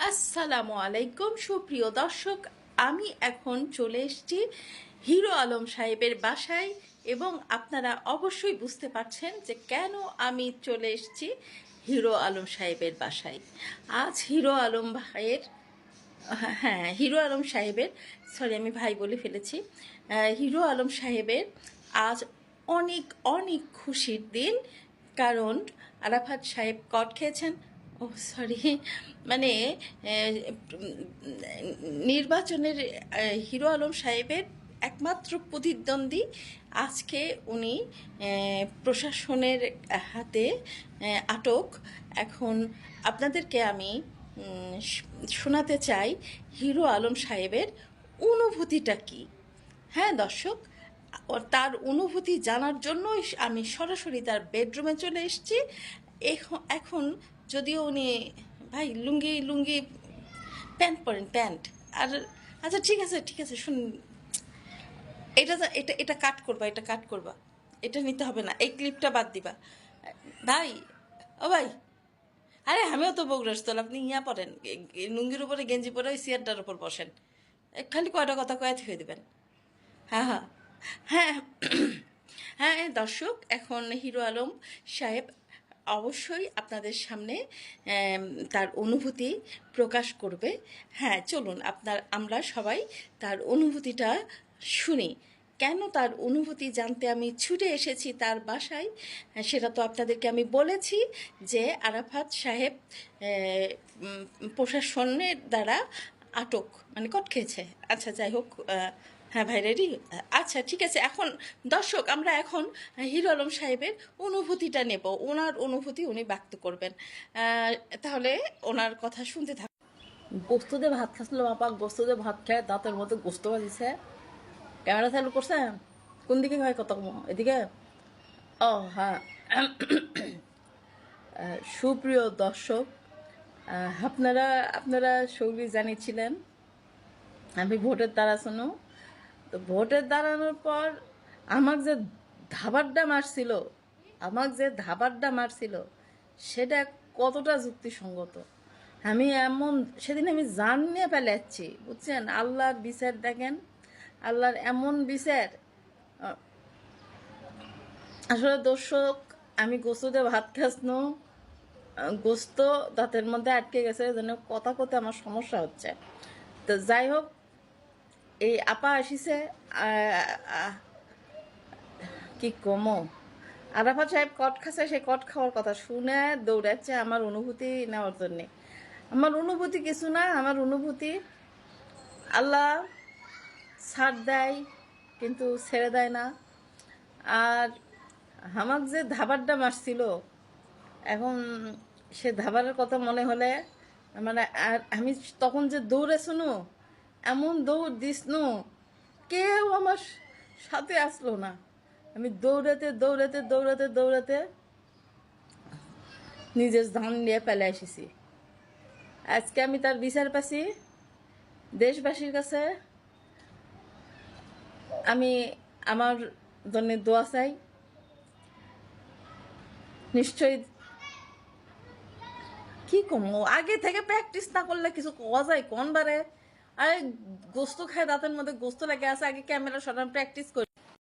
আসসালামু আলাইকুম সুপ্রিয় দর্শক, আমি এখন চলে এসেছি হিরো আলম সাহেবের বাসায় এবং আপনারা অবশ্যই বুঝতে পারছেন যে কেন আমি চলে এসেছি হিরো আলম সাহেবের বাসায়। আজ হিরো আলম ভাইয়ের হিরো আলম সাহেবের, সরি আমি ভাই বলে ফেলেছি, হিরো আলম সাহেবের আজ অনেক অনেক খুশির দিন। কারণ আরাফাত সাহেব কট খেয়েছেন। ও সরি, মানে নির্বাচনের হিরো আলম সাহেবের একমাত্র প্রতিদ্বন্দ্বী আজকে উনি প্রশাসনের হাতে আটক। এখন আপনাদেরকে আমি শোনাতে চাই হিরো আলম সাহেবের অনুভূতিটা কী। হ্যাঁ দর্শক, তার অনুভূতি জানার জন্যই আমি সরাসরি তার বেডরুমে চলে এসেছি। এখন যদিও উনি ভাই লুঙ্গি লুঙ্গি প্যান্ট পরেন, প্যান্ট। আর আচ্ছা ঠিক আছে ঠিক আছে, শুনুন, এটা এটা এটা কাট করবা, এটা কাট করবা, এটা নিতে হবে না, এই ক্লিপটা বাদ দিবা ভাই। ও ভাই, আরে আমিও তো বগুড়ার তোল, আপনি ইয়া পড়েন, লুঙ্গির উপরে গেঞ্জি পরে ওই চেয়ারটার উপর বসেন, খালি কয়টা কথা কয়াতে হয়ে দেবেন। হ্যাঁ হ্যাঁ হ্যাঁ হ্যাঁ দর্শক, এখন হিরো আলম সাহেব অবশ্যই আপনাদের সামনে তার অনুভূতি প্রকাশ করবে। হ্যাঁ চলুন আমরা সবাই তার অনুভূতিটা শুনি। কেন তার অনুভূতি জানতে আমি ছুটে এসেছি তার বাসায়, সেটা তো আপনাদেরকে আমি বলেছি যে আরাফাত সাহেব প্রশাসনের দ্বারা আটক, মানে কট খেয়েছে। আচ্ছা যাই হোক, হ্যাঁ ভাই রেডি, আচ্ছা ঠিক আছে। এখন দর্শক, আমরা এখন হিরো আলম সাহেবের অনুভূতিটা নেব, ওনার অনুভূতি উনি ব্যক্ত করবেন। তাহলে ওনার কথা শুনতে থাক। গোস্ত দিয়ে ভাত খাচ্ছিল বাপা, গোস্ত দিয়ে ভাত খায় দাঁতের মধ্যে গোস্ত বাজিছে। ক্যামেরা চালু করছে, কোন দিকে হয় কত এদিকে? ও হ্যাঁ, সুপ্রিয় দর্শক, আপনারা আপনারা সৌরি জানিয়েছিলেন আমি ভোটের দাঁড়ানো। তো ভোটের দাঁড়ানোর পর আমাকে যে ধাবারটা মারছিল সেটা কতটা যুক্তিসঙ্গত। আমি এমন সেদিন আমি জান নিয়ে ফেলেছি, বুঝছেন? আল্লাহর বিচার দেখেন, আল্লাহর এমন বিচার। আসলে দর্শক, আমি গোস্তে ভাত খাসনো, গোস্ত দাঁতের মধ্যে আটকে গেছে, যেন কথা কথা আমার সমস্যা হচ্ছে। তো যাই হোক, এই আপা আসিছে, কি কমো, আরাফাত সাহেব কট খাচ্ছে, সেই কট খাওয়ার কথা শুনে দৌড়াচ্ছে আমার অনুভূতি নেওয়ার জন্যে। আমার অনুভূতি কিছু না, আমার অনুভূতি আল্লাহ ছাড় দেয় কিন্তু ছেড়ে দেয় না। আর আমাকে যে ধাবারটা মারছিল, এখন সে ধাবারের কথা মনে হলে মানে, আর আমি তখন যে দৌড়ে শুনো, এমন দৌড় দিস নু, কেউ আমার সাথে আসলো না। আমি দৌড়াতে দৌড়াতে দৌড়াতে দৌড়াতে নিজের ধান নিয়ে ফেলে এসেছি। আজকে আমি তার বিচার পাচ্ছি। দেশবাসীর কাছে আমি আমার জন্য দোয়া চাই। নিশ্চয়ই কি কমো, আগে থেকে প্র্যাকটিস না করলে কিছু কোয়া যায় কোন বারে? আরে গোস্ত খায়, দাঁতের মধ্যে গোস্ত লেগে আছে, আগে ক্যামেরা সরান, প্র্যাকটিস করি।